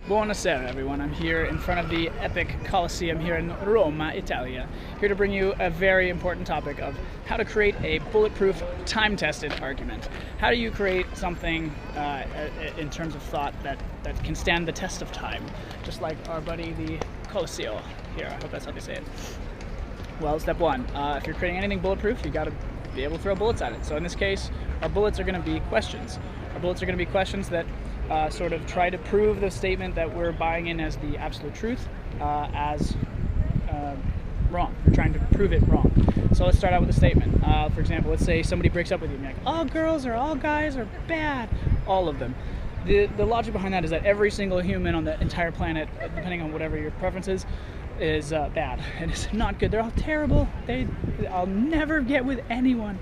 Buonasera everyone, I'm here in front of the epic Coliseum here in Roma, Italia, here to bring you a very important topic of how to create a bulletproof, time-tested argument. How do you create something in terms of thought that can stand the test of time, just like our buddy the Coliseum here. I hope that's how they say it. Well, step one, if you're creating anything bulletproof, you got to be able to throw bullets at it. So in this case, our bullets are going to be questions. Our bullets are going to be questions that sort of try to prove the statement that we're buying in as the absolute truth as wrong. We're trying to prove it wrong. So let's start out with a statement. For example, let's say somebody breaks up with you and you're like, all girls or all guys are bad. All of them. The logic behind that is that every single human on the entire planet, depending on whatever your preference is bad. And it's not good. They're all terrible. I'll never get with anyone.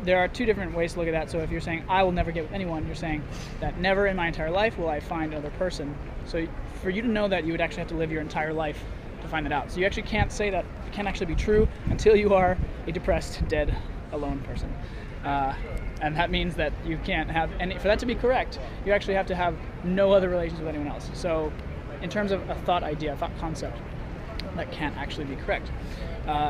There are two different ways to look at that. So if you're saying, I will never get with anyone, you're saying that never in my entire life will I find another person. So for you to know that, you would actually have to live your entire life to find that out. So you actually can't say that, it can't actually be true until you are a depressed, dead, alone person. And that means that you can't have any, for that to be correct, you actually have to have no other relations with anyone else. So in terms of a thought idea, a thought concept, that can't actually be correct.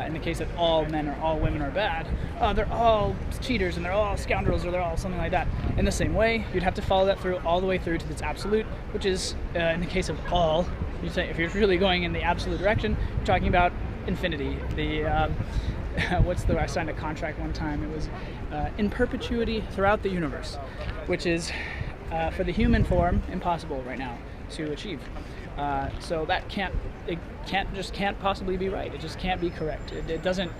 In the case that all men or all women are bad, they're all cheaters and they're all scoundrels or they're all something like that. In the same way, you'd have to follow that through all the way through to its absolute, which is, in the case of all, you say if you're really going in the absolute direction, you're talking about infinity. I signed a contract one time, it was in perpetuity throughout the universe, which is, for the human form, impossible right now to achieve. So that can't possibly be right. It just can't be correct. It doesn't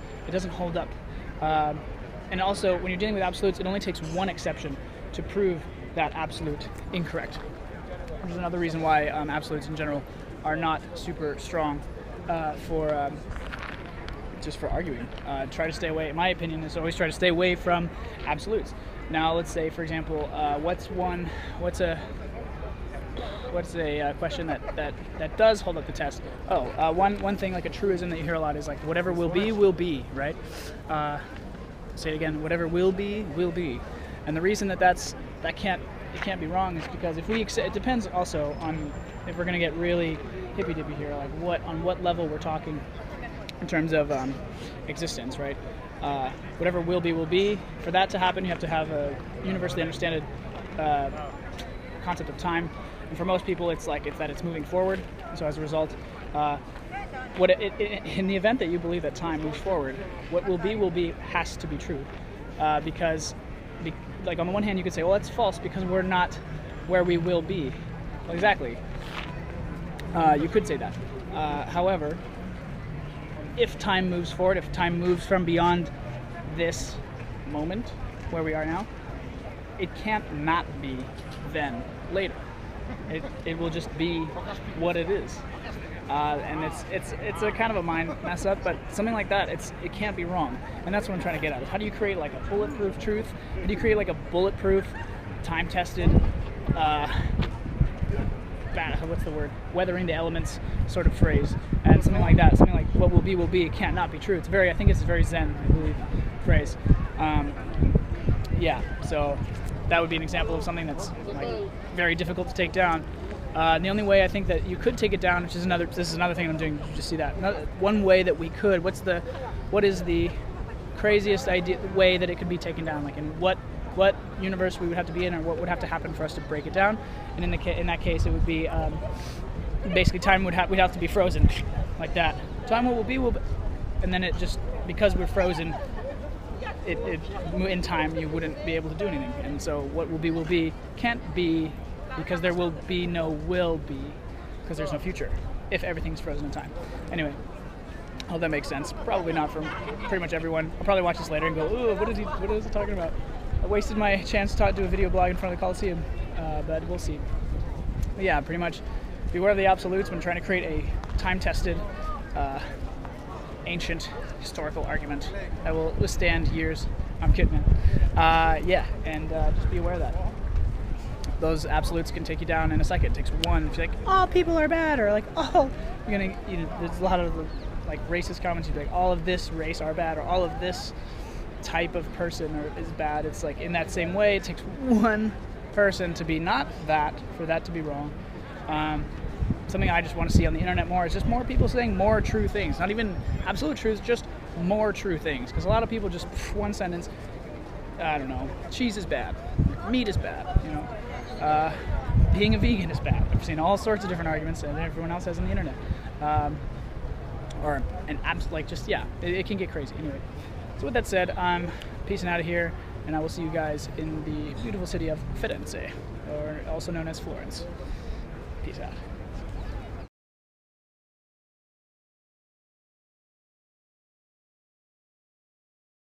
hold up. And also, when you're dealing with absolutes, it only takes one exception to prove that absolute incorrect. Which is another reason why absolutes in general are not super strong just for arguing. Try to stay away. In my opinion, is always try to stay away from absolutes. Now, let's say, for example, what's a question that does hold up the test? One thing, like a truism that you hear a lot is like, whatever will be, right? Say it again, whatever will be, will be. And the reason it can't be wrong is because if it depends also on if we're going to get really hippy-dippy here, like on what level we're talking in terms of existence, right? Whatever will be, will be. For that to happen, you have to have a universally understood concept of time. And for most people, it's that it's moving forward. So as a result, in the event that you believe that time moves forward, what will be has to be true. Because on the one hand, you could say, well, that's false because we're not where we will be. Well, exactly. You could say that. However, if time moves forward, if time moves from beyond this moment where we are now, it can't not be then later. It will just be what it is, and it's a kind of a mind mess up, but something like that, it can't be wrong, and that's what I'm trying to get at. How do you create like a bulletproof truth? How do you create like a bulletproof, time-tested, weathering the elements sort of phrase, and something like that, something like what will be, it can't not be true. I think it's a very Zen, I believe, phrase. So that would be an example of something that's like very difficult to take down. The only way I think that you could take it down, this is another thing I'm doing, you just see that. One way that we could, what is the craziest way that it could be taken down? Like in what universe we would have to be in, or what would have to happen for us to break it down? And in that case, it would be basically time we'd have to be frozen, like that. Time will be, and then it just, because we're frozen, in time you wouldn't be able to do anything. And so what will be can't be, because there will be no will be, because there's no future if everything's frozen in time. Anyway, I hope that makes sense. Probably not for pretty much everyone. I'll probably watch this later and go, ooh, what is he talking about? I wasted my chance to do a video blog in front of the Coliseum, but we'll see. But yeah, pretty much beware of the absolutes when trying to create a time-tested, ancient historical argument that will withstand years. I'm kidding, man. Just be aware of that. Those absolutes can take you down in a second. It takes one. If you're like, all people are bad, or like, there's a lot of like racist comments. You'd be like, all of this race are bad, or all of this type of person is bad. It's like in that same way, it takes one person to be not that, for that to be wrong. Something I just want to see on the internet more is just more people saying more true things. Not even absolute truths, just more true things. Because a lot of people just, one sentence, I don't know, cheese is bad, meat is bad, you know, being a vegan is bad. I've seen all sorts of different arguments that everyone else has on the internet. It can get crazy. Anyway, so with that said, I'm peacing out of here, and I will see you guys in the beautiful city of Firenze, or also known as Florence. Peace out.